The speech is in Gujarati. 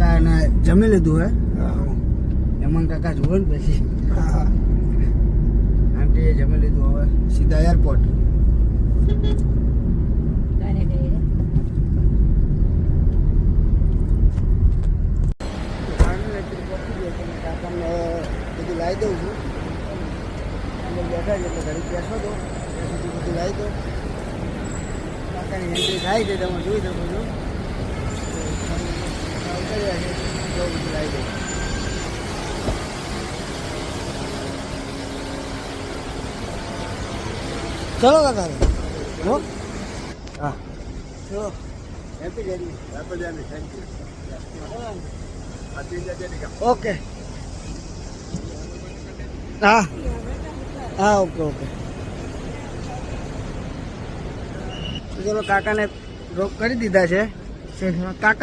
કાકાને જમી લીધું હે હેમંત કાકા જુઓ ને પછી આંટીએ જમી લીધું હવે સીધા એરપોર્ટ કાકાને બધું લાવી દઉં છું અંદર બેઠા છે એટલે ઘડી બેસો દો ત્યાં સુધી બધું લાવી દો કાકાની એન્ટ્રી થાય છે તમે જોઈ શકો છો ઉતર્યા છે બધું લાવી દો ચલો કાકા હો હા ચલો happy journey thank you okay હા હા ઓકે ઓકે ચલો કાકાને ડ્રોપ કરી દીધા છે કાકા